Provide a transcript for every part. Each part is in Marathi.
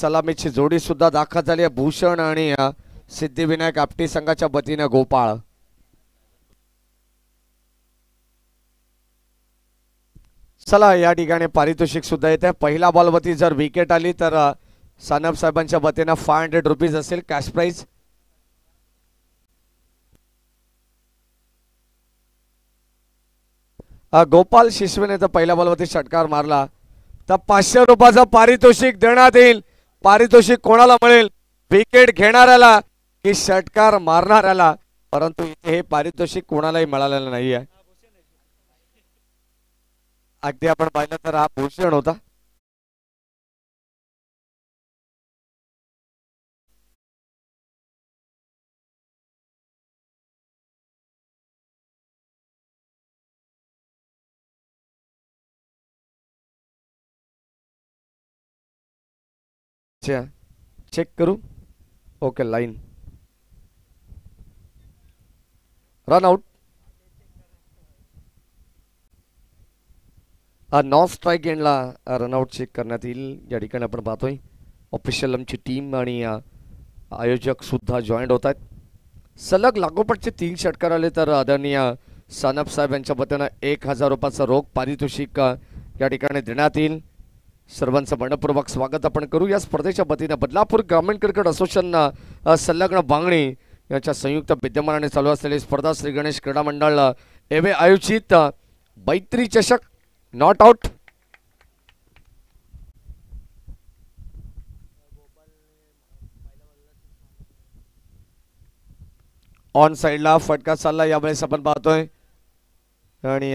सलामीची जोडी सुद्धा दाखल झाली आहे. भूषण आणि सिद्धिविनायक आपटी संघाच्या वतीने गोपाळ. चला या ठिकाणी पारितोषिक सुद्धा येते. पहिला बॉलवरती जर विकेट आली तर सानप साहेबांच्या वतीने 500 रुपीज असेल कॅश प्राइज. गोपाल शिशवेने तर पहिल्या बॉलवरती षटकार मारला तर 500 रुपयाचं पारितोषिक देण्यात येईल. पारितोषिक कोणाला मिळेल? विकेट घेणाऱ्याला की षटकार मारणाऱ्याला. परंतु इथे हे पारितोषिक कोणालाही मिळालेलं नाहीये. अगदी आपण पाहिलं तर हा भूषण होता. चेक करू. Okay line run out. Non strike एंडला रनआउट चेक करण्यात येईल. या ठिकाणी आपण पाहतोय ऑफिशियल आमची टीम आणि आयोजक सुद्धा जॉईंट होत आहेत. सलग लागोपाठचे 3 षटकार आले तर आदरणीय सानप साहेब यांच्या वतीनं 1000 रुपयाचं रोख पारितोषिक या ठिकाणी देण्यात येईल. सर्वांचं मनपूर्वक स्वागत आपण करू. या स्पर्धेच्या वतीनं बदलापूर ग्रामीण क्रिकेट असोसिएशन संलग्न बांगणी यांच्या संयुक्त विद्यमानाने चालू असलेली स्पर्धा श्री गणेश क्रीडा मंडळ एवे आयोजित बैत्री चषक नॉट आउट. ऑन साइडला फटका चालला यावेळेस आपण पाहतोय. आणि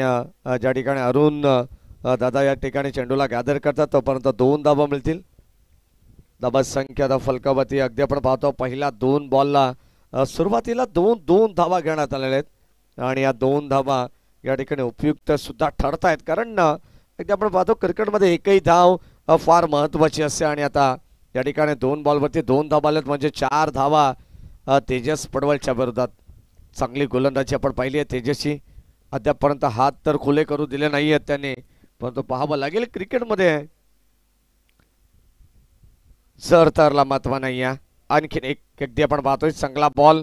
ज्या ठिकाणी अरुण दादा या ठिकाणी चेंडूला गॅदर करतात तोपर्यंत 2 धावा मिळतील. धावा संख्या फलकावती अगदी आपण पाहतो पहिल्या 2 बॉलला सुरुवातीला 2 धावा घेण्यात आलेल्या आहेत. आणि या 2 धावा या ठिकाणी उपयुक्त सुद्धा ठरत आहेत. कारण अगदी आपण पाहतो क्रिकेटमध्ये एकही धाव फार महत्त्वाची असते. आणि आता या ठिकाणी 2 बॉलवरती 2 धावा आल्यात म्हणजे 4 धावा तेजस पडवलच्या विरोधात. चांगली गोलंदाजी आपण पाहिली आहे तेजसची. अद्यापपर्यंत हात तर खुले करू दिले नाही आहेत त्यांनी. परंतु पाहावं लागेल क्रिकेटमध्ये जर तरला महत्व नाही आहे. आणखीन एक अगदी आपण पाहतोय चांगला बॉल.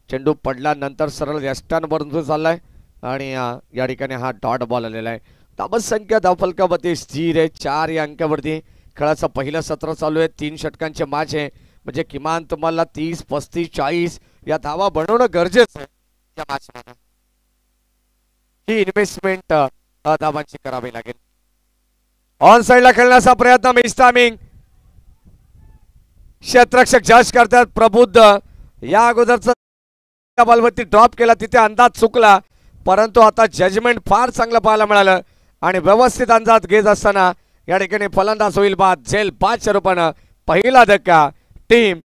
चेंडू पडल्यानंतर सरळ यष्टांवरून चाललाय आणि या ठिकाणी हा डॉट बॉल आलेला आहे. धावा संख्या धावफलकावरती स्थिर आहे 4 या अंकावरती. खेळाचं पहिलं सत्र चालू आहे. 3 षटकांचे मॅच आहे म्हणजे किमान तुम्हाला 30, 35, 40 या धावा बनवणं गरजेचं आहे. या मॅचमध्ये ही इन्व्हेस्टमेंट धावांची करावी लागेल. ऑन साइडला खेळण्याचा प्रयत्न मिस टायमिंग. क्षेत्ररक्षक जज करतात प्रबुद्ध. या अगोदरचा बॉलवरती ड्रॉप केला तिथे अंदाज चुकला. परंतु आता जजमेंट फार चांगलं पाहायला मिळालं आणि व्यवस्थित अंदाज घेत असताना या ठिकाणी फलंदाज होईल बाद. झेल 500 रुपयानं पहिला धक्का टीम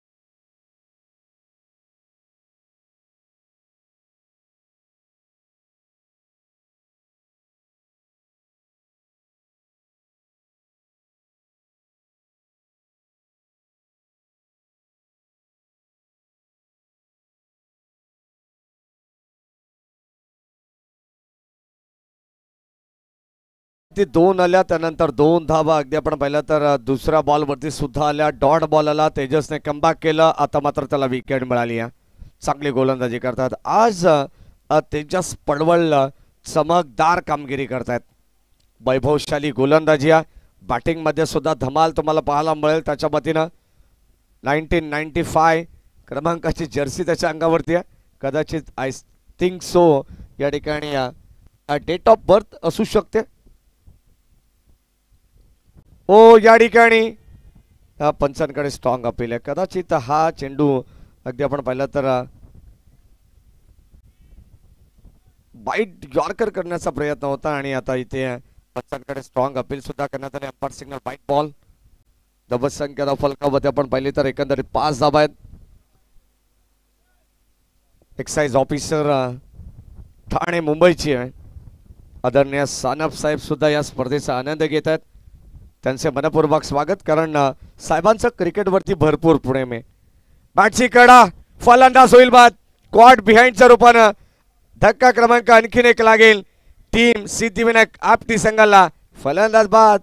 ती 2 आल्या त्यानंतर 2 धावा. अगदी आपण पाहिलं तर दुसऱ्या बॉलवरती सुद्धा आल्या. डॉट बॉल आला. तेजसने कमबॅक केलं. आता मात्र त्याला विकेट मिळाली आहे. चांगली गोलंदाजी करतात आज तेजस पडवळ. चमकदार कामगिरी करतायत. वैभवशाली गोलंदाजी आहे. बॅटिंगमध्ये सुद्धा धमाल तुम्हाला पाहायला मिळेल. त्याच्या वतीनं 1995 क्रमांकाची जर्सी त्याच्या अंगावरती आहे. कदाचित आय थिंक सो या ठिकाणी डेट ऑफ बर्थ असू शकते. ओ या ठिकाणी पंचांकडे स्ट्रॉंग अपील आहे. कदाचित हा चेंडू अगदी आपण पाहिलं तर वाईट यॉर्कर करण्याचा प्रयत्न होता आणि आता इथे पंचांकडे स्ट्रॉंग अपील सुद्धा करण्यात आले. अंपायर सिग्नल वाईट बॉल. धावा संख्या फलकावरती आपण पाहिली तर एकंदरीत 5 धावा आहेत. एक्साइज ऑफिसर ठाणे मुंबईची आहे आदरणीय सानप साहेब सुद्धा या स्पर्धेचा आनंद घेत आहेत. त्यांचे मनपूर्वक स्वागत. कारण साहेबांचं क्रिकेटवरती भरपूर पुणे में. बॅटची कडा फलंदाज होईल बाद. क्वाड बिहाइंडच्या रूपानं धक्का क्रमांक आणखीन एक लागेल. टीम सिद्धिविनायक आपटी संघाला. फलंदाज बाद.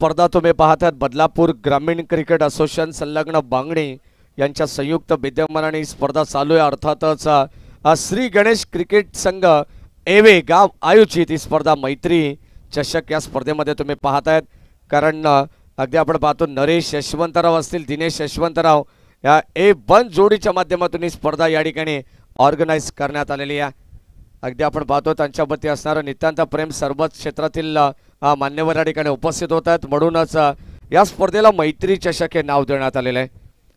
स्पर्धा तुम्ही पाहतात बदलापूर ग्रामीण क्रिकेट असोसिएशन संलग्न बांगणी यांच्या संयुक्त विद्यमानाने स्पर्धा चालू आहे. अर्थातच श्री गणेश क्रिकेट संघ एवे गाव आयोजित ही स्पर्धा मैत्री चषक या स्पर्धेमध्ये तुम्ही पाहतायत. कारण अगदी आपण पाहतो नरेश यशवंतराव असतील, दिनेश यशवंतराव या A1 जोडीच्या माध्यमातून ही स्पर्धा या ठिकाणी ऑर्गनाईज करण्यात आलेली आहे. अगदी आपण पाहतो त्यांच्यावरती असणारं नितांत प्रेम सर्वच क्षेत्रातील मान्यवर या ठिकाणी उपस्थित होत आहेत. म्हणूनच या स्पर्धेला मैत्री चषक हे नाव देण्यात आलेलं आहे.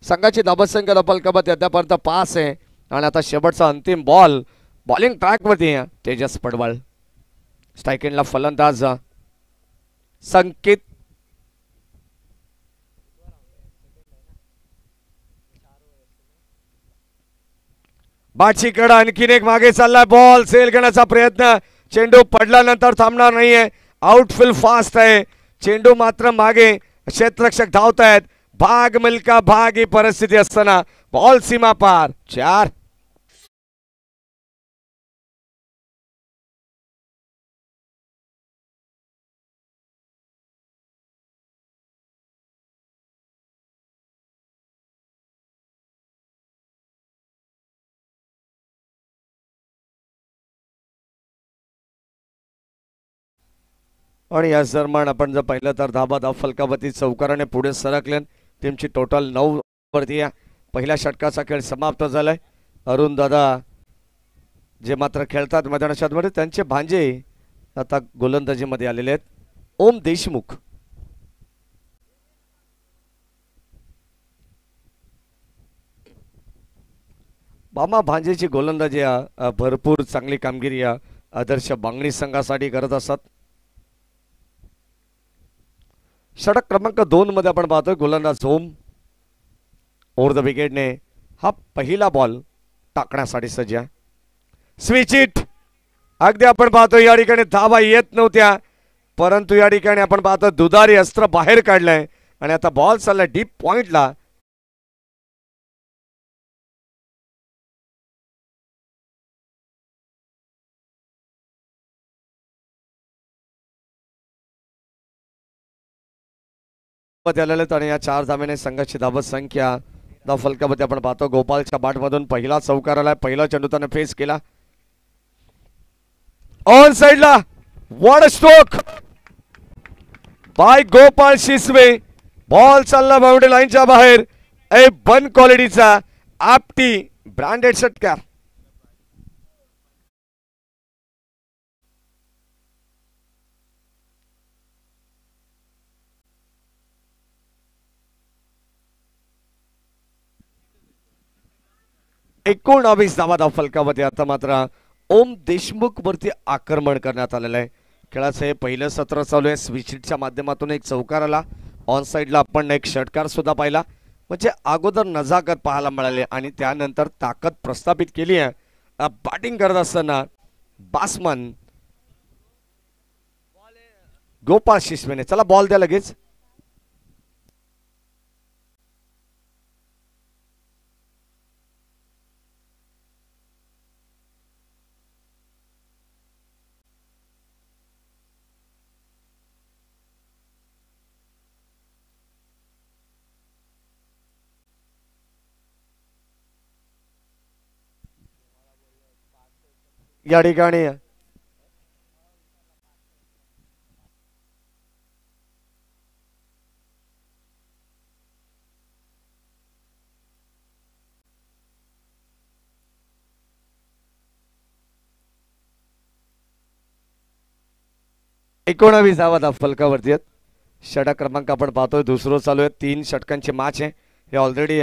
संघाची धाबसंख्या फलकाबाद अद्यापर्यंत 5 आहे आणि आता शेवटचा अंतिम बॉल बॉलिंग ट्रॅकवरती तेजस पडवळ. स्ट्रायकिंगला फलंदाज संकेत बाची कडा आणखीन एक मागे चाललाय. बॉल सेल करण्याचा प्रयत्न, चेंडू पडल्यानंतर थांबणार नाहीये. आउटफील्ड फास्ट आहे, चेंडू मात्र मागे, क्षेत्ररक्षक धावतायत. भाग मिल्का भाग ही परिस्थिती असताना बॉल सीमा पार 4. आणि या दरम्यान आपण जर पाहिलं तर धाबा फलकावती चौकाराने पुढे सरकले. टीमची टोटल 9 वरती आहे. पहिल्या षटकाचा खेळ समाप्त झालाय. अरुण दादा जे मात्र खेळतात मैदानामध्ये त्यांचे भांजे आता गोलंदाजीमध्ये आलेले आहेत. ओम देशमुख मामा भांजेची गोलंदाजी भरपूर चांगली कामगिरी आदर्श बांगणी संघासाठी करत असतात. षटक क्रमांक 2 मध्ये आपण पाहतोय गोलंदाज ओम ओव्हर द विकेटने हा पहिला बॉल टाकण्यासाठी सज्ज आहे. Switch it. अगदी आपण पाहतो या ठिकाणी धावा येत नव्हत्या, परंतु या ठिकाणी आपण पाहतो दुधारी अस्त्र बाहेर काढलंय आणि आता बॉल चाललाय डीप पॉइंटला. आणि या 4 धावेने संघाची धावत संख्या फलकामध्ये आपण पाहतो. गोपालच्या बाट मधून पहिला चौकार आलाय. पहिला चेंडू त्याने फेस केला ऑन साइडला. What a stroke bye Gopal Shisve. Ball चालला बाउंड्री लाईनच्या बाहेर. A1 क्वालिटीचा आपटी ब्रँडेड षटकार. एकूण 29 धावा फलकामध्ये. आता मात्र ओम देशमुख वरती आक्रमण करण्यात आलेलं आहे. खेळाचं हे पहिलं सत्र चालू आहे. स्विचच्या माध्यमातून एक चौकार आला. ऑन साइडला आपण एक षटकार सुद्धा पाहिला. म्हणजे अगोदर नजाकत पाहायला मिळाली आणि त्यानंतर ताकद प्रस्थापित केली आहे. बॅटिंग करत असताना बासमन गोपाल शिसवेने. चला बॉल द्या लगेच. या ठिकाणी एकोणावीस धावा फलकावरती आहेत. षटक क्रमांक आपण पाहतोय दुसरं चालू आहे. 3 षटकांची मॅच आहे. हे ऑलरेडी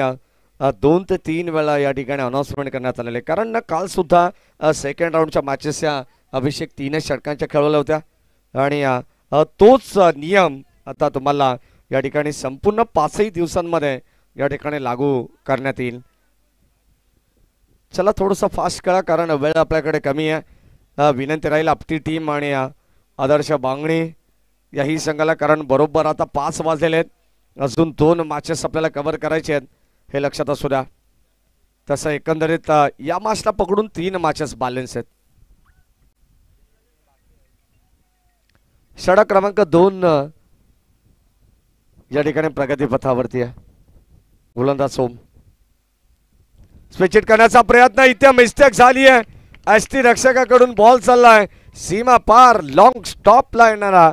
2 ते 3 वेळा या ठिकाणी अनाउन्समेंट करण्यात आलेले. कारण ना काल सुद्धा सेकंड राऊंडच्या मॅचेस या अभिषेक 3 षटकांच्या खेळवल्या होत्या आणि तोच नियम आता तुम्हाला या ठिकाणी संपूर्ण 5 दिवसांमध्ये या ठिकाणी लागू करण्यात येईल. चला थोडंसं फास्ट करा कारण वेळ आपल्याकडे कमी आहे. विनंती राहील आपली टीम आणि आदर्श बांगणी याही संघाला, कारण बरोबर आता 5 वाजलेले आहेत. अजून 2 मॅचेस आपल्याला कव्हर करायचे आहेत हे लक्षात असू द्या. तसं एकंदरीत या मॅचला पकडून 3 मॅचेस बॅलन्स आहेत. षटक क्रमांक 2 या ठिकाणी प्रगती पथावरती आहे. गोलंदाज सोम स्विच हिट करण्याचा प्रयत्न, इथे मिस्टेक झाली आहे. एसटी रक्षकाकडून बॉल चाललाय सीमा पार, लॉंग स्टॉपला येणारा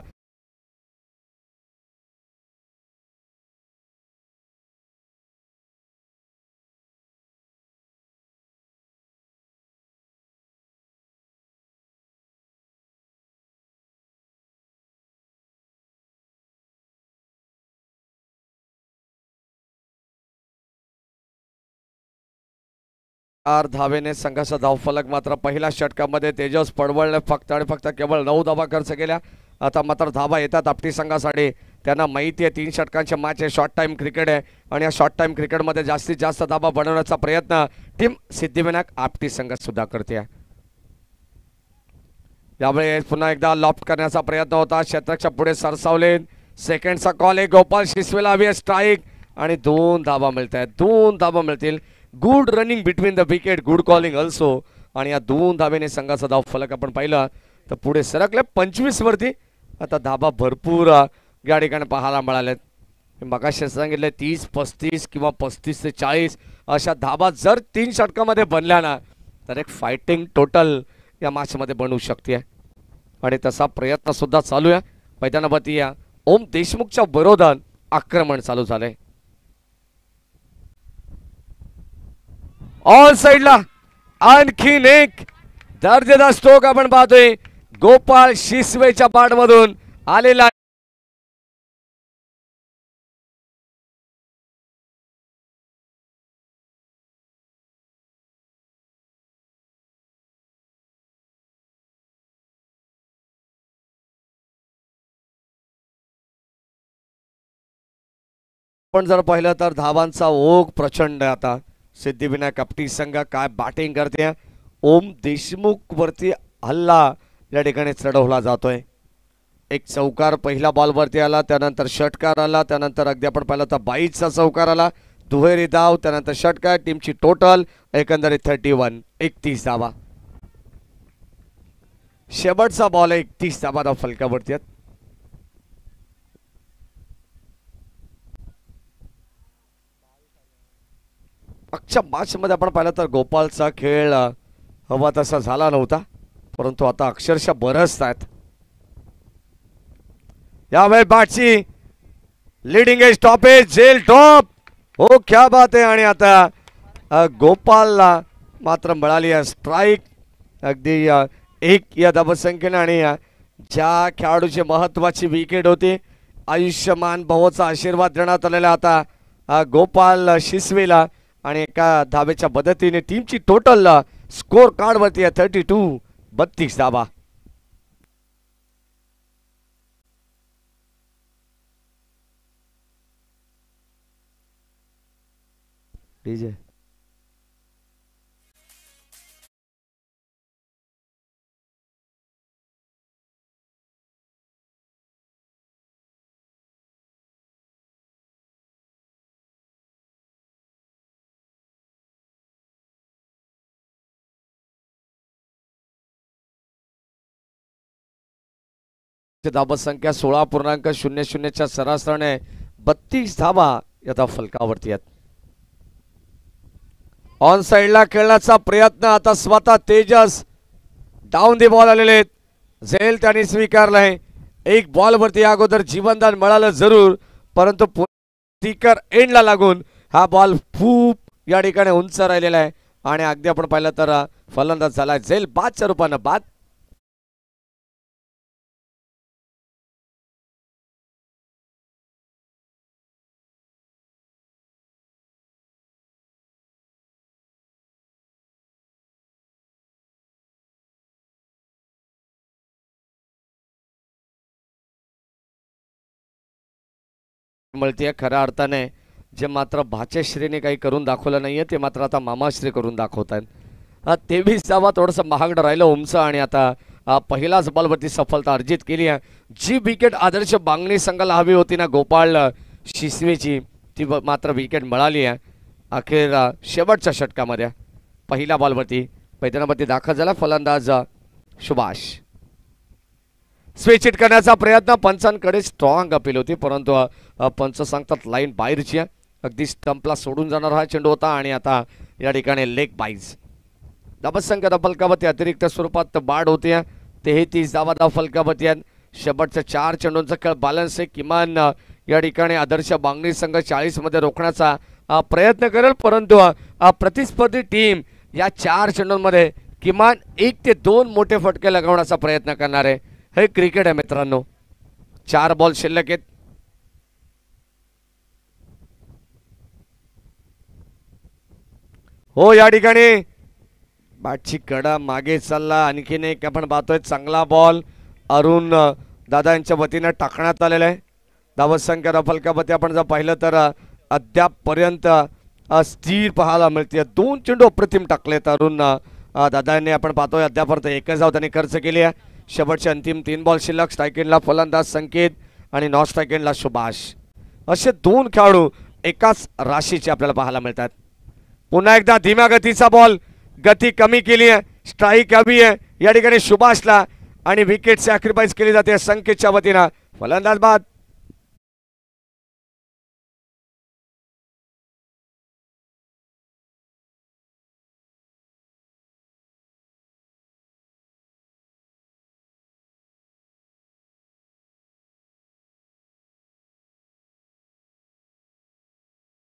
धावेने संघाचा धावफलक मात्र पहिल्या षटकामध्ये तेजस पडवळने फक्त आणि फक्त केवळ 9 धावा खर्च केल्या. आता मात्र धावा येतात आपटी संघासाठी. त्यांना माहिती आहे 3 षटकांचे मॅच आहे, शॉर्ट टाइम क्रिकेट आहे आणि या शॉर्ट टाइम क्रिकेटमध्ये जास्तीत जास्त धावा बनवण्याचा प्रयत्न टीम सिद्धिविनायक आपटी संघ सुद्धा करते. यावेळी पुन्हा एकदा लॉफ्ट करण्याचा प्रयत्न होता, क्षेत्राच्या पुढे सरसावले. सेकंडचा कॉल आहे, गोपाल शिसवेला हवी आहे स्ट्राईक आणि 2 धावा मिळत आहेत. 2 धावा मिळतील. Good running between the wicket, good calling also. आणि या 2 धावेने संघाचा धाव फलक आपण पाहिलं तर पुढे सरकले 25 वरती. आता धाबा भरपूर या ठिकाणी पाहायला मिळालेत. मगाशी सांगितले 30-35 किंवा 35 ते 40 अशा धाबा जर 3 षटकामध्ये बनल्या ना तर एक फायटिंग टोटल या मॅचमध्ये बनवू शकते आणि तसा प्रयत्न सुद्धा चालू आहे. मैदानावरती या ओम देशमुखच्या विरोधात आक्रमण चालू झालंय. ऑल साइडला आणखीन एक दर्जेदार स्ट्रोक आपण पाहतोय. गोपाळ शिसवेच्या पाठमधून आलेला पण जर पाहिलं तर धावांचा ओघ प्रचंड आहे. आता सिद्धिविनायक आपटी संघ काय बॅटिंग करते. ओम देशमुख वरती हल्ला या ठिकाणी चढवला जातोय. एक चौकार पहिला बॉल वरती आला, त्यानंतर षटकार आला, त्यानंतर अगदी आपण पाहिलं तर 22चा चौकार आला, दुहेरी धाव, त्यानंतर षटकार. टीमची टोटल एकंदरीत 31 धावा. शेवटचा बॉल 31 धावा धाव फलकावरती आहेत. मागच्या मॅच मध्ये आपण पाहिलं तर गोपालचा खेळ हवा तसा झाला नव्हता, परंतु आता अक्षरशः बरसत आहेत. यावेळी बॅटची लीडिंग एज टॉपेज जेल टॉप. हो क्या बात आहे. आणि आता गोपालला मात्र मिळाली आहे स्ट्राईक अगदी 1 या धावसंख्येने. आणि ज्या खेळाडूची महत्वाची विकेट होती, आयुष्यमान भाऊचा आशीर्वाद देण्यात आलेला आता गोपाल शिसवेला आणि एका धावेच्या मदतीने टीमची टोटल स्कोर कार्ड वरती आहे 32 धावा. डीजे धावा संख्या 16.00 सरासरीने 32 धावा या फलकावरती आहेत. ऑन साइडला खेळण्याचा प्रयत्न आता स्वतः तेजस डाऊन दी बॉल आलेले आहेत. झेल त्यांनी स्वीकारलाय. एक बॉल वरती अगोदर जीवनदान मिळालं जरूर, परंतु स्टिकर एंडला लागून हा बॉल खूप या ठिकाणी उंच राहिलेला आहे आणि अगदी आपण पाहिलं तर फलंदाज झाला झेल बादच्या रूपानं बाद. मिळते खऱ्या अर्थाने जे मात्र भाचेश्रीने काही करून दाखवलं नाहीये ते मात्र आता मामाश्री करून दाखवत आहेत. 23 धावा थोडंसं महागडं राहिलं ओमचं आणि आता पहिलाच बॉलवरती सफलता अर्जित केली आहे. जी विकेट आदर्श बांगणी संघाला हवी होती ना गोपाळ शिसवेची, ती मात्र विकेट मिळाली आहे अखेर शेवटच्या षटकामध्ये. पहिल्या बॉलवरती मैदानावरती दाखल झाला फलंदाज सुभाष. स्विच हिट करण्याचा प्रयत्न, पंचांकडे स्ट्रॉंग अपील होती परंतु पंच सांगतात लाईन बाहेरची आहे, अगदी स्टंपला सोडून जाणार हा चेंडू होता आणि आता या ठिकाणी लेग बाईज. धावसंख्या फलकावरती अतिरिक्त स्वरूपात बाद होते. 33 धावा फलकावरती आहेत. शेवटच्या 4 चेंडूंचा खेळ बॅलन्स आहे. किमान या ठिकाणी आदर्श बांगणी संघ 40 मध्ये रोखण्याचा प्रयत्न करेल, परंतु प्रतिस्पर्धी टीम या 4 चेंडूंमध्ये किमान 1 ते 2 मोठे फटके लगावण्याचा प्रयत्न करणार आहे. हे क्रिकेट आहे मित्रांनो. 4 बॉल शिल्लक आहेत. हो या ठिकाणी बॅटची कडा मागे चालला. आणखीन एक आपण पाहतोय चांगला बॉल अरुण दादा यांच्या वतीने टाकण्यात आलेला आहे. धावसंख्या फलकावरती आपण जर पाहिलं तर अद्यापपर्यंत स्थिर पाहायला मिळते. 2 चेंडू अप्रतिम टाकलेत अरुण दादांनी. आपण पाहतोय अद्यापर्यंत एकच धाव त्यांनी खर्च केली आहे. शेवटचे अंतिम 3 बॉल शिल्लक. स्ट्राईक एंडला फलंदाज संकेत आणि नॉन स्ट्राईक एंडला सुभाष. असे 2 खेळाडू एकाच राशीचे आपल्याला पाहायला मिळतात. पुन्हा एकदा धीम्या गतीचा बॉल, गती कमी केली आहे, स्ट्राईक हवी आहे या ठिकाणी सुभाषला आणि विकेट सॅक्रिफाईस केली जाते संकेतच्या वतीनं. फलंदाज बाद.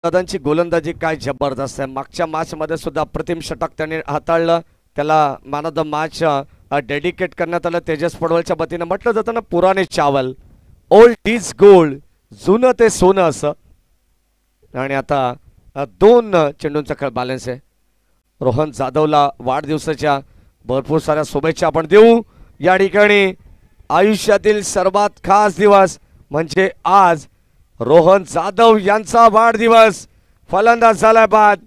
दादांची गोलंदाजी काय जबरदस्त आहे. मागच्या मॅच मध्ये सुद्धा अप्रतिम षटक त्यांनी हाताळलं. त्याला man of the match dedicate करण्यात आलं तेजस पडवलच्या वतीनं. म्हटलं जातं ना पुराणे चावल, ओल्ड इज गोल्ड, जुनं ते सोनं असं. आणि आता 2 चेंडूंचा खेळ बॅलन्स आहे. रोहन जाधवला वाढदिवसाच्या भरपूर साऱ्या शुभेच्छा आपण देऊ. या ठिकाणी आयुष्यातील सर्वात खास दिवस म्हणजे आज रोहन जाधव यांचा वाढदिवस. फलंदाज झाला बाद.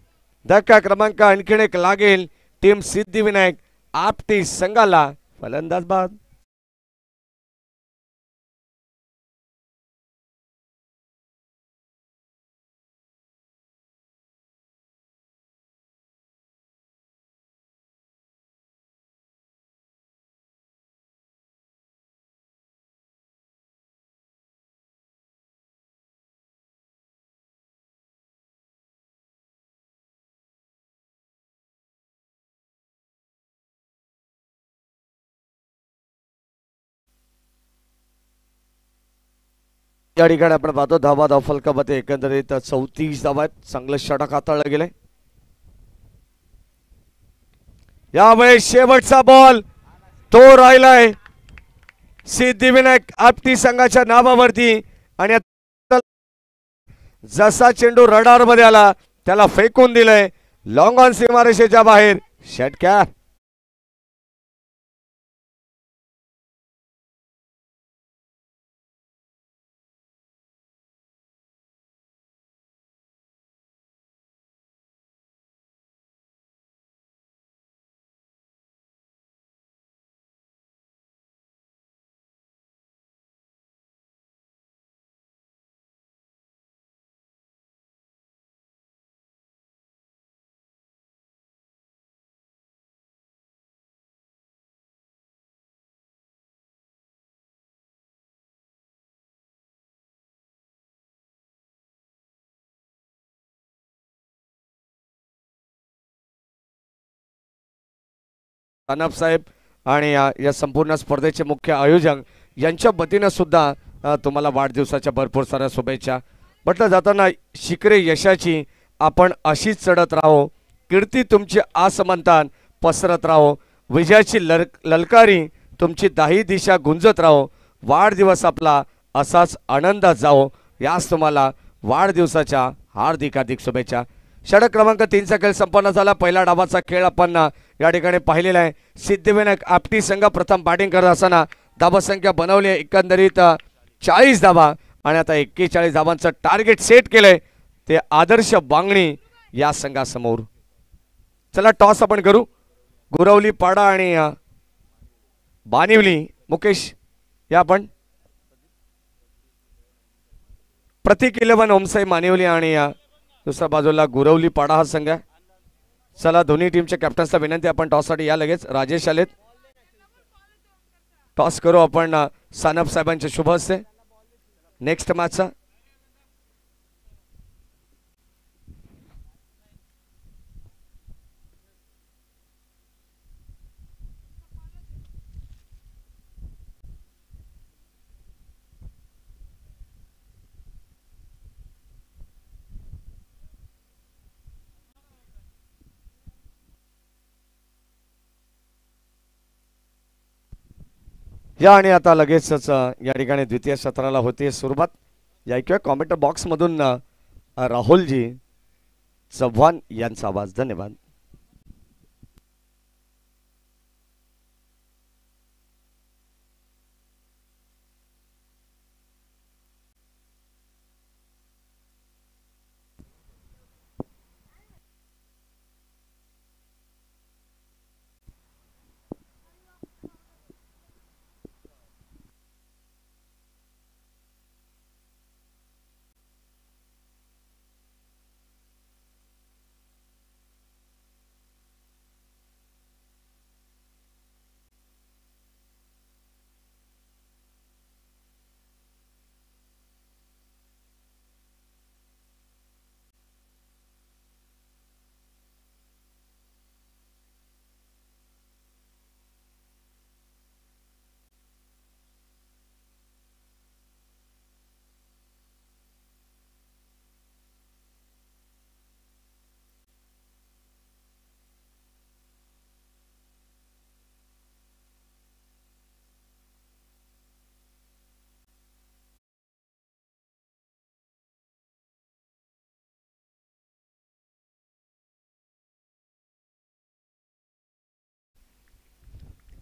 धक्का क्रमांक आणखीन एक लागेल टीम सिद्धिविनायक आपटी संघाला. फलंदाज बाद. या ठिकाणी आपण पाहतो धावा फलकामध्ये एकंदरीत 34 धावा आहेत. चांगलं षटक हाताळलं गेलंय. यावेळी शेवटचा बॉल तो राहिलाय सिद्धिविनायक आपटी संघाच्या नावावरती आणि जसा चेंडू रडार मध्ये आला त्याला फेकून दिलंय लॉंग ऑन सीमारेषेच्या बाहेर. षटकार. अनब साहेब आणि या संपूर्ण स्पर्धेचे मुख्य आयोजक यांच्या वतीनं सुद्धा तुम्हाला वाढदिवसाच्या भरपूर साऱ्या शुभेच्छा. म्हटलं जाताना शिखरे यशाची आपण अशीच चढत राहो. कीर्ती तुमची आसमंतान पसरत राहो. विजयाची ललकारी तुमची 10 दिशा गुंजत राहो. वाढदिवस आपला असाच आनंदात जाओ. यास तुम्हाला वाढदिवसाच्या हार्दिक हार्दिक शुभेच्छा. षटक क्रमांक 3चा खेळ संपन्न झाला. पहिल्या डावाचा खेळ आपण या ठिकाणी पाहिलेला आहे. सिद्धिविनायक आपटी संघ प्रथम बॅटिंग करत असताना धावसंख्या बनवली आहे एकंदरीत 40 धावा आणि आता 41 धावांचं टार्गेट सेट केलंय ते आदर्श बांगणी या संघासमोर. चला टॉस आपण करू. गुरवली पाडा आणि बानिवली. मुकेश या आपण प्रतीक 11 ओमसाई मानिवली आणि दुसऱ्या बाजूला गुरवली पाडा हा संघ आहे. चला दोन्ही टीमच्या कॅप्टन्सला विनंती आपण टॉससाठी या. लगेच राजेश आलेत. टॉस करू आपण सानप साहेबांचे शुभ हस्ते नेक्स्ट मॅचचा. या आणि आता लगेचच या ठिकाणी द्वितीय सत्राला होते सुरुवात. या ऐकूया कॉमेंट बॉक्समधून राहुलजी चव्हाण यांचा आवाज. धन्यवाद.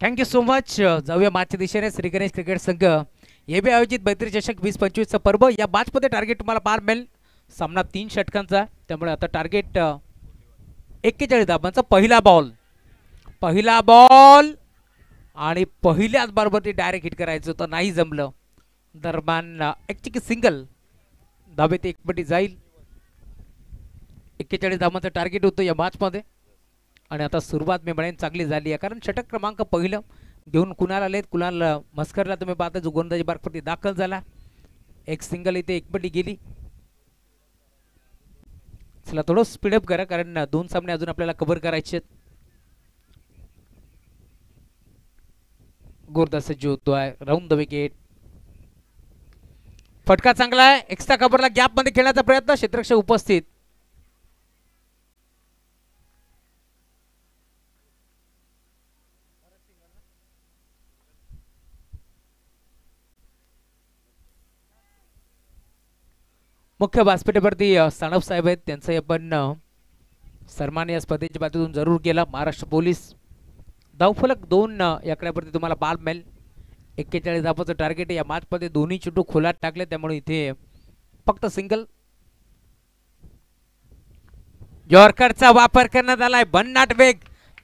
Thank you so much. जाऊया मागच्या दिशेने. श्री गणेश क्रिकेट संघ हे बी आयोजित मैत्री चषक 2025चं पर्व. या मॅचमध्ये टार्गेट तुम्हाला पार मिळेल. सामना 3 षटकांचा, त्यामुळे आता टार्गेट 41 धाबांचा. पहिला बॉल आणि पहिल्याच बॉलवरती डायरेक्ट हिट करायचं होतं, नाही जमलं. दरम्यान एक सिंगल धाबेत एकपटी जाईल. 41 धाबांचं टार्गेट होतं या मॅचमध्ये. आणि आता सुरुवात मी म्हणेन चांगली झाली आहे, कारण षटक क्रमांक पहिलं घेऊन कुणाल आलेत. कुणाल मस्करला तुम्ही पाहता जो गोलंदाजी मार्गवरती दाखल झाला. एक सिंगल इथे एकपटी गेली. चला थोडं स्पीडअप करा, कारण 2 सामने अजून आपल्याला कव्हर करायचे आहेत. गोरदा सज्ज होतोय. Round the wicket. फटका चांगला आहे. एक्स्ट्रा कव्हरला गॅप मध्ये खेळण्याचा प्रयत्न. क्षेत्ररक्षक उपस्थित. मुख्य व्यासपीठावरती सानप साहेब आहेत, त्यांचाही आपण सन्मान या स्पर्धेच्या बाजूतून जरूर केला. महाराष्ट्र पोलीस. धावफलक 2 आकड्यावरती तुम्हाला बाल मिळेल. 41 धावांचं टार्गेट. या मॅचमध्ये दोन्ही चेंडू खोलात टाकले, त्यामुळे इथे फक्त सिंगल. यॉर्करचा वापर करण्यात आलाय. भन्नाट वेग.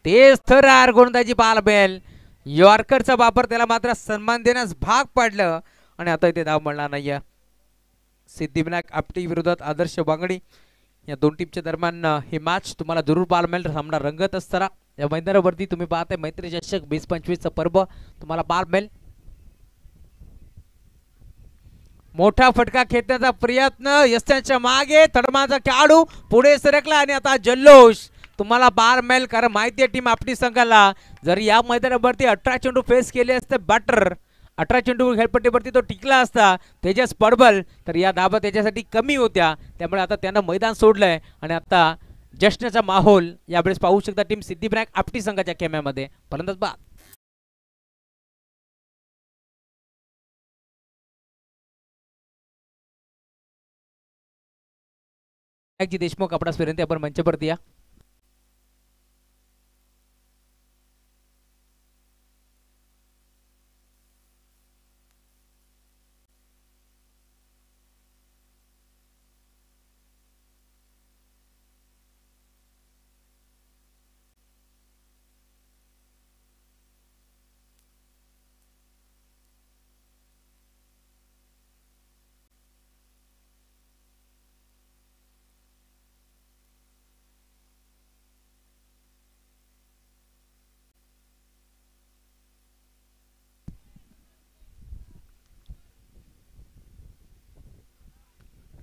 तेच थरार गोलंदाजी बाल मिळेल. यॉर्करचा वापर, त्याला मात्र सन्मान देण्यास भाग पडलं. आणि आता इथे धाव मिळणार नाही. सिद्धिविनायक आपटी विरोधात आदर्श बांगडी या 2 टीमच्या दरम्यान ही मॅच तुम्हाला जरूर पाहायला मिळेल. सामना रंगत असताना या मैदानावरती तुम्ही पाहताय मैत्री चषक 2025चं पर्व तुम्हाला पाहायला मिळेल. मोठा फटका खेचण्याचा प्रयत्न. यशाच्या मागे तडमाचा खेळाडू पुढे सरकला आणि आता जल्लोष तुम्हाला पाहायला मिळेल, कारण माहिती आहे टीम आपटी संघाला जर या मैदानावरती 18 चेंडू फेस केले असते बॅटर, 18 चेंडू खेळपट्टीवरती तो टिकला असता तेजस पडबल, तर या धाबा त्याच्यासाठी कमी होत्या. त्यामुळे आता त्यानं मैदान सोडलंय आणि आता जश्नाचा माहोल यावेळेस पाहू शकता टीम सिद्धिविनायक आपटी संघाच्या खेम्यामध्ये. फलंदाज बाद. देशमुख आपणास विनंती, आपण मंचावरती या.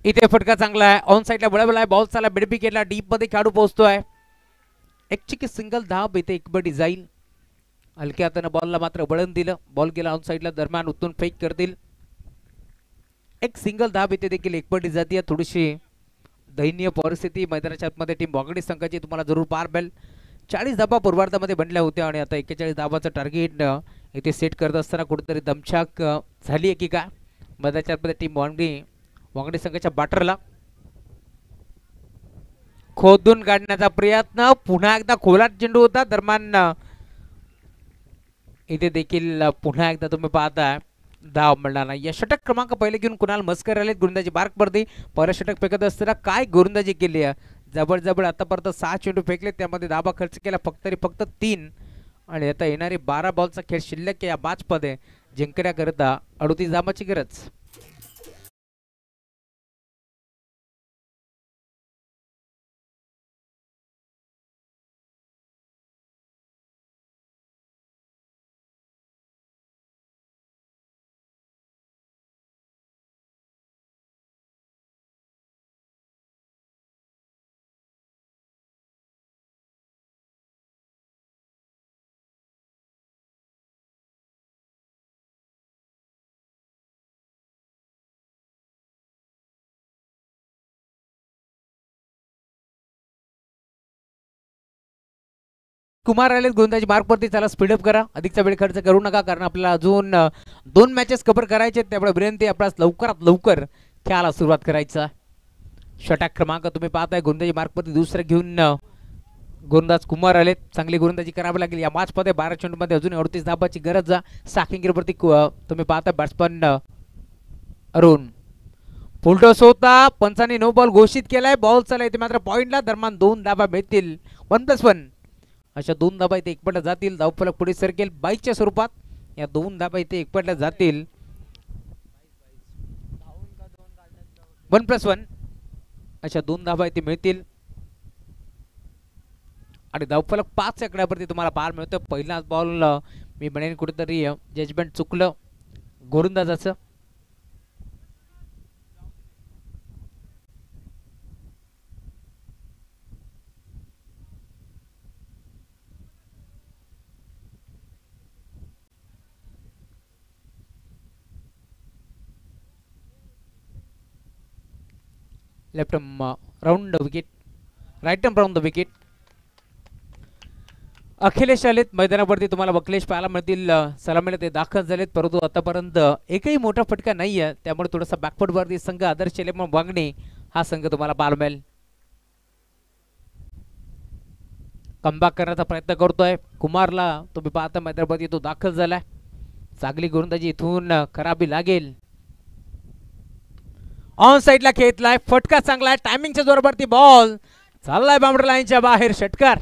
इथे फटका चांगला आहे. ऑन साइडला बळबळ आहे. बॉल चाला मिड विकेटला डीप मध्ये खेळाडू पोहोचतोय. एक चिकी सिंगल धाव इथे एकबडी जाईल. हलक्या हाताने बॉलला मात्र वळण दिलं. बॉल गेला ऑन साइडला. दरम्यान उतरून फेक करतील. एक सिंगल धाव इथे देखील एकबडी जाते. थोडीशी दयनीय परिस्थिती मैदानाच्या आतमध्ये टीम वागडी संघाची तुम्हाला जरूर पार मिळेल. 40 धावा पूर्वार्धामध्ये बनल्या होत्या आणि आता 41 धावाचं टार्गेट इथे सेट करत असताना कुठेतरी दमछाक झाली आहे की काय मधाच्या मध्ये टीम वांगडी संघाच्या बॅटरला खोदून काढण्याचा प्रयत्न पुन्हा एकदा खोलात चेंडू होता दरम्यान इथे देखील पुन्हा एकदा तुम्ही पाहताय धाव मिळणार या षटक क्रमांक पहिले घेऊन कुणाल मस्कर आले गोलंदाजी बार्कवरती पहिलं षटक फेकत असताना काय गोलंदाजी केली आहे जबरदस्त आतापर्यंत 6 चेंडू फेकले त्यामध्ये धाबा खर्च केला फक्त 3 आणि आता येणारी 12 बॉलचा खेळ शिल्लक या मॅच मध्ये जिंकण्याकरिता 38 धावांची गरज कुमार आले गोलंदाजी मार्कवरती त्याला स्पीडअप करा अधिकचा वेळ खर्च करू नका कारण आपल्याला अजून 2 मॅचेस कव्हर करायचे त्यामुळे विनंती आपल्याला लवकरात लवकर खेळायला सुरुवात करायचा षटक क्रमांक तुम्ही पाहताय गोलंदाजी मार्कवरती दुसरं घेऊन गोलंदाज कुमार आले चांगली गोलंदाजी करावी लागेल या मॅच मध्ये 12 चेंडूमध्ये अजून 38 धावांची गरज साकिंगवरती तुम्ही पाहताय बॅट्समन अरुण फुलटॉस होता पंचांनी नो बॉल घोषित केलाय बॉल चालला इथे मात्र पॉइंटला दरम्यान 2 धावा मिळतील 1+1 अशा 2 धाबा इथे एकपटला जातील धावफलक पुढे सरकेल 22च्या स्वरूपात या 2 धाबा इथे एकपटला जातील 1+1 अशा 2 धाबा इथे मिळतील आणि धावफलक 5 आकड्यावरती तुम्हाला पाहायला मिळतं पहिलाच बॉल मी म्हणेन कुठेतरी जजमेंट चुकलं गोलंदाजाचं left round wicket right round the wicket Akhilesh आलेत मैदानावरती तुम्हाला बकलेश पाहायला मिळतील सलामीला ते दाखल झालेत परंतु आतापर्यंत एकही मोठा फटका नाही आहे त्यामुळे थोडासा बॅकफुटवरती संघ आदर्श लेमन वांगणे हा संघ तुम्हाला पाहायला मिळेल कमबॅक करण्याचा प्रयत्न करतोय कुमारला तुम्ही पाहता मैदानावरती तो दाखल झालाय चांगली गोलंदाजी इथून करावी लागेल ऑन साइडला खेळलाय फटका चांगला आहे टायमिंगच्या जोरावरती बॉल चाललाय बाउंड्री लाईनच्या बाहेर षटकार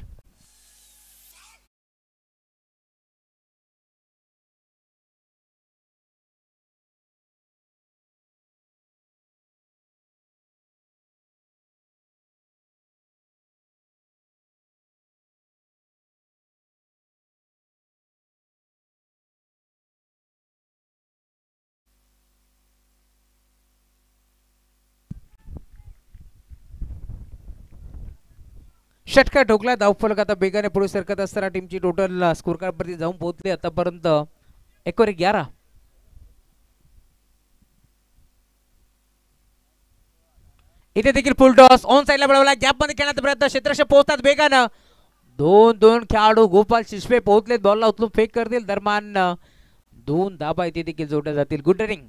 षटकार ठोकला धावफलक आता बेगाने पुढे सरकत असताना टीमची टोटल स्कोर कार्ड वरती जाऊन पोहोचली आतापर्यंत 1/11 इथे देखील फुल टॉस ऑन साइडला बनवला गॅप मध्ये खेळण्याचा प्रयत्न क्षेत्ररक्षक पोहोचतात बेगानं 2 खेळाडू गोपाल शिशपे पोहोचलेत बॉलला उचलून फेक करतील दरम्यान 2 धाबा इथे देखील जोडल्या जातील गुड रनिंग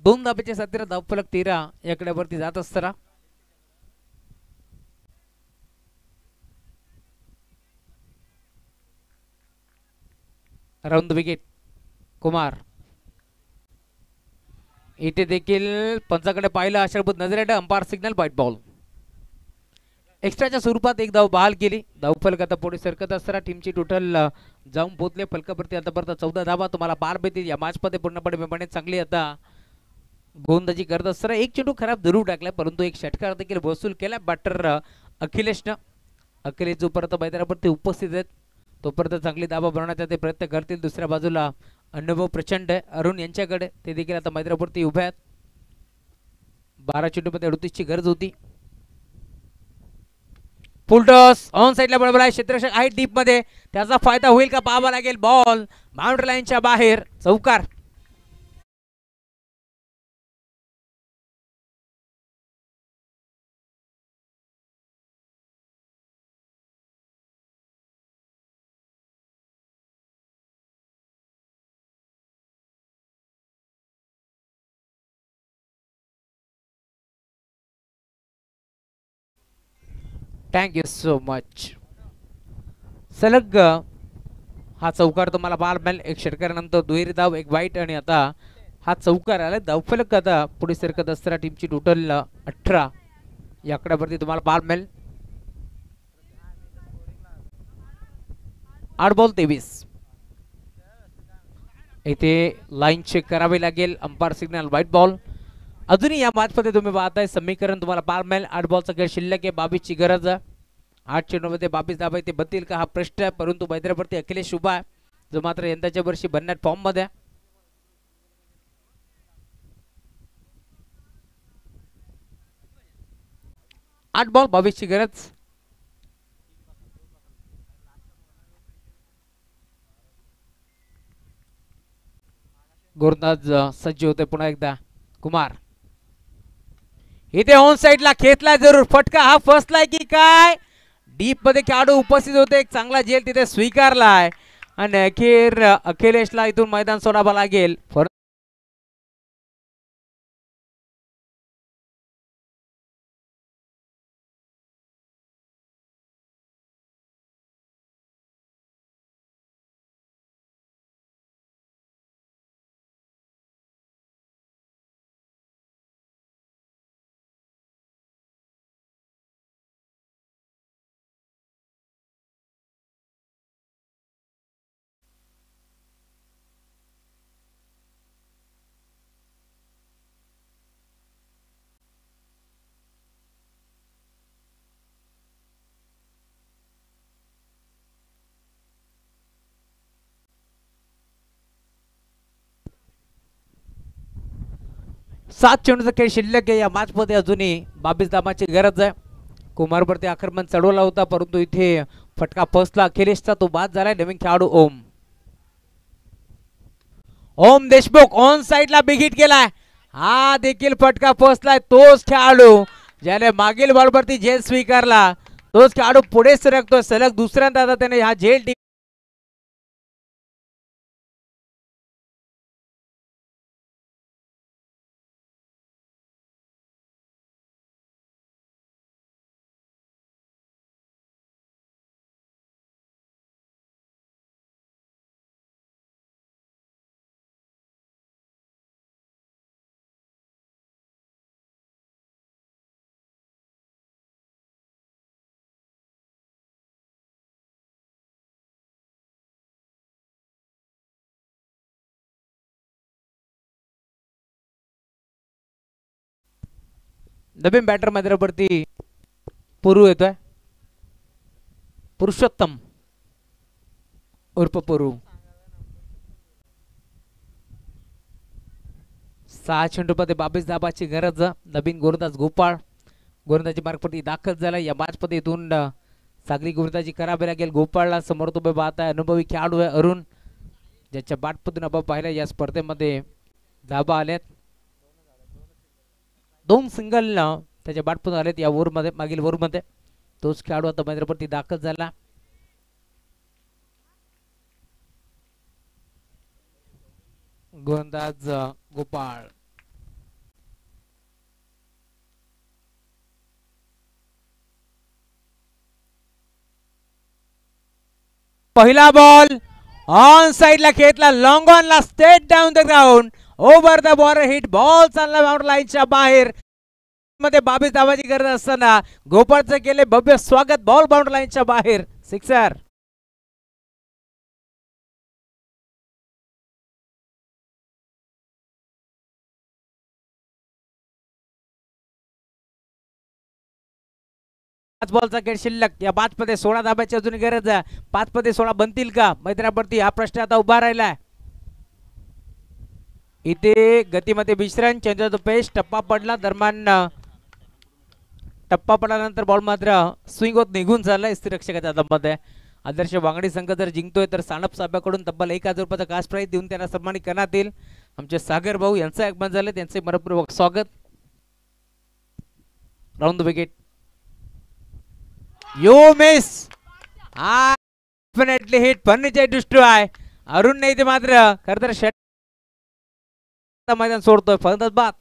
2 धाब्याच्या साथीला धावफलक 13 याकडे वरती जात असताना राउंड विकेट कुमार इथे देखील पंचाकडे पाहिलं आशाभूत नजरेट अंपायर सिग्नल व्हाईट बॉल एक्स्ट्राच्या स्वरूपात एक धाव बहाल केली धावफलक आता पुढे सरकत असताना टीमची टोटल जाऊन पोहोचले फलकावरती आतापर्यंत 14 धावा तुम्हाला पार मिळतील या मॅच मध्ये पूर्णपणे विमाने चांगली आता गोलंदाजी करत असताना एक चेंडू खराब जरूर टाकला परंतु एक षटकार देखील वसूल केला बॅटर अखिलेश जोपर्यंत मैदानावरती उपस्थित आहेत तोपर्यंत चांगली धावा बनवण्याचा ते प्रयत्न करतील दुसऱ्या बाजूला अनुभव प्रचंड आहे अरुण यांच्याकडे ते देखील आता मैदानावरती उभे आहेत 12 चेंडूमध्ये 38 ची गरज होती फुल टॉस ऑन साइडला बरोबर आहे क्षेत्ररक्षक आहे डीप मध्ये त्याचा फायदा होईल का पाहावा लागेल बॉल बाउंड्री लाईनच्या बाहेर चौकार थँक्यू सो मच. सलग हा चौकार तुम्हाला बाल मिळेल. एक षटकारानंतर दुहेरी धाव, एक वाईट आणि आता हा चौकार आला. धावफलक आता पुढे सरकत असताना टीमची टोटल 18 या आकड्यावरती तुम्हाला बाल मिळेल. 8 बॉल 23. इथे लाईन चेक करावी लागेल. Umpire signal white ball. अजूनही या मॅचमध्ये तुम्ही पाहताय समीकरण तुम्हाला बाल मिळेल. 8 बॉलचा खेळ शिल्लक आहे. 22 ची गरज आहे. 8 चेंडूमध्ये 22 धावा ते बनतील का हा प्रश्न आहे. परंतु मैदानावरती अखिलेश उभा आहे, जो मात्र यंदाच्या वर्षी भन्नाट फॉर्म मध्ये. 8 बॉल 22 ची गरज. गोरंदाज सज्ज होते पुन्हा एकदा. कुमार इथे ऑन साइडला खेचला जरूर. फटका हा फसलाय की काय. डीप मध्ये खेळाडू उपस्थित होते. एक चांगला झेल तिथे स्वीकारलाय आणि अखेर अखिलेशला इथून मैदान सोडावं लागेल. सात चेंडूचा खेळ शिल्लक आहे. या मॅच मध्ये अजूनही 22 धावांची गरज आहे. कुमारवरती आक्रमण चढवला होता, परंतु इथे फटका फसला अखिलेशचा. तो बाद झालाय. नवीन खेळाडू ओम देशमुख ऑन साइडला बिगिट केलाय. हा देखील फटका फसलाय. तोच खेळाडू ज्याने मागील बॉलवरती झेल स्वीकारला, तोच खेळाडू पुढे सरकतो. सलग दुसऱ्यांदा आता त्याने हा झेल नवीन बॅटर मैदानावरती पुरू येतोय. पुरुषोत्तम उर्फ पुरू. 6 चेंडूमध्ये 22 धाबाची गरज. नवीन गोलंदाज गोपाळ गोलंदाजी मार्गपती दाखल झाला. या मॅच मध्ये इथून सागरी गोलंदाजी करावी लागेल गोपाळला. समोर तुम्ही पाहताय अनुभवी खेळाडू आहे अरुण, ज्याच्या बॅटमधून आपण पाहिलं या स्पर्धेमध्ये धाबा आल्यात. 2 सिंगल त्याच्या बॅटमधून आलेत या ओव्हरमध्ये, मागील ओव्हरमध्ये. तोच खेळाडू आता मैदानावरती दाखल झाला. गोलंदाज गोपाळ. पहिला बॉल ऑन साइडला खेळला. लॉंग ऑनला straight down the ground. Over the border hit. Ball चालला बाउंड्री लाईनच्या बाहेर. मध्ये 22 धावाची गरज असताना गोपाळचं केले भव्य स्वागत. बॉल बाउंड्री लाईनच्या बाहेर. सिक्सर. पाच बॉलचा खेळ शिल्लक. या 5 मध्ये 16 धाब्याची अजून गरज आहे. 5 मध्ये 16 बनतील का मैदानावरती, हा प्रश्न आता उभा राहिलाय. इथे गतीमध्ये विश्रांत. चंद्रदत्त पेश टप्पा पडला. दरम्यान टप्पा पडल्यानंतर बॉल मात्र स्विंग होत निघून चाललाय स्थिरक्षकाच्या दममध्ये. आदर्श वांगडी संघ जर जिंकतोय तर सानप साहेबांकडून तब्बल 1000 रुपयाचा कास्ट प्राईज देऊन त्यांना सन्मानित करण्यात येईल. आमचे सागर भाऊ यांचं आगमन झालं, त्यांचे मनपूर्वक स्वागत. Round the wicket. You miss. हा definitely hit. Furniture destroy. Arun नाही ते मात्र खरं तर मैदान सोडतोय. फलंदाज बाद.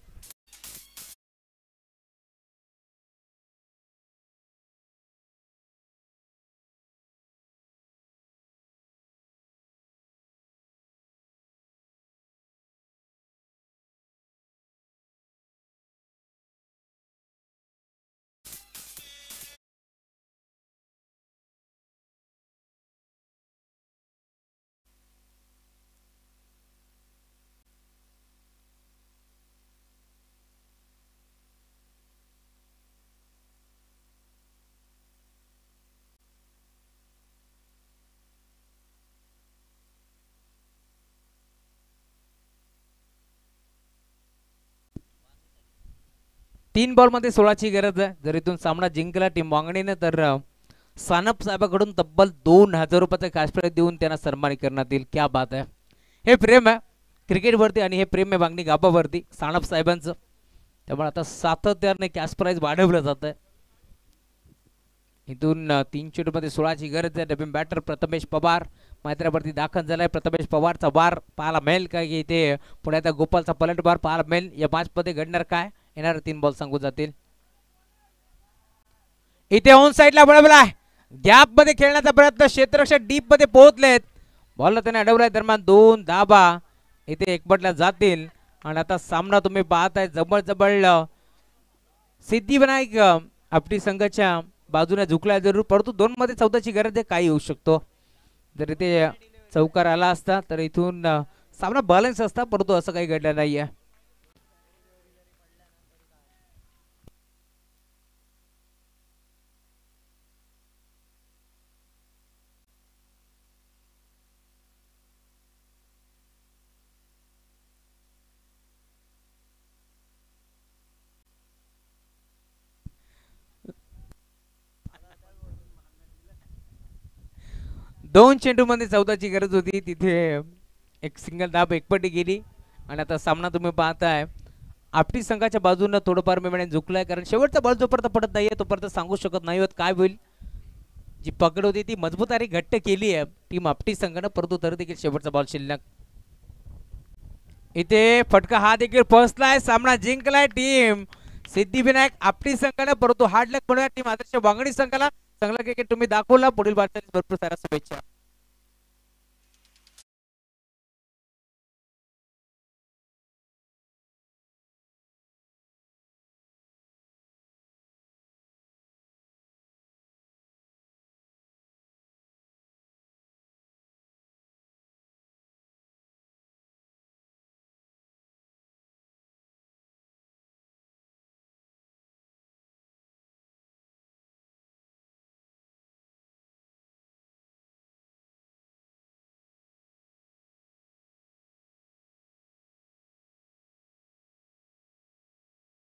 3 बॉल मध्ये 16ची गरज आहे. जर इथून सामना जिंकला टीम वांगणीने तर सानप साहेबाकडून तब्बल 2000 रुपयाचा कॅश प्राइज देऊन त्यांना सन्मानित करण्यात येईल. क्या बात आहे. हे प्रेम आहे क्रिकेटवरती आणि हे प्रेम आहे वांगणी गाभावरती सानप साहेबांचं. त्यामुळे आता सातत्याने कॅश प्राइज वाढवलं जात आहे. इथून 3 चेंडूमध्ये 16ची गरज आहे. डबीम बॅटर प्रथमेश पवार मैदानावरती दाखल झालाय. प्रथमेश पवारचा वार पाहायला मिळेल का की इथे पुढे आता गोपालचा पलट बार पाहायला मिळेल. या मॅच मध्ये घडणार काय येणार 3 बॉल सांगून जातील. इथे ऑन साइडला बळबला गॅप मध्ये खेळण्याचा प्रयत्न क्षेत्ररक्षक डीप मध्ये पोहोचलेत. बॉलला त्याने अडवलाय. दरम्यान 2 धाबा इथे एकवटल्या जातील आणि आता सामना तुम्ही पाहताय जवळ जवळ सिद्धिविनायक आपली संघाच्या बाजूने झुकला जरूर परंतु 2 मध्ये 14ची गरज आहे. काही होऊ शकतो. जर इथे चौकार आला असता तर इथून सामना बॅलन्स असता परंतु असं काही घडलं नाहीये. दोन चेंडू मध्ये 14ची गरज होती. तिथे एक सिंगल धाब एकपट्टी गेली आणि आता सामना तुम्ही पाहताय आपटी संघाच्या बाजूने थोडंफार मेमणे झुकलाय कारण शेवटचा बॉल जोपर्यंत पडत नाहीये तोपर्यंत सांगू शकत नाही होत काय होईल. जी पकड होती ती मजबूत आणि घट्ट केली आहे टीम आपटी संघानं परंतु तरी देखील शेवटचा बॉल शिल्लक. इथे फटका हा देखील पोहोचलाय. सामना जिंकलाय टीम सिद्धिविनायक आपटी संघानं परंतु हार्ड लक म्हणूया टीम आदर्श वांगणी संघाला चांगला क्रिकेट तुम्ही दाखवला. पुढील वाटचालीस भरपूर साऱ्या शुभेच्छा.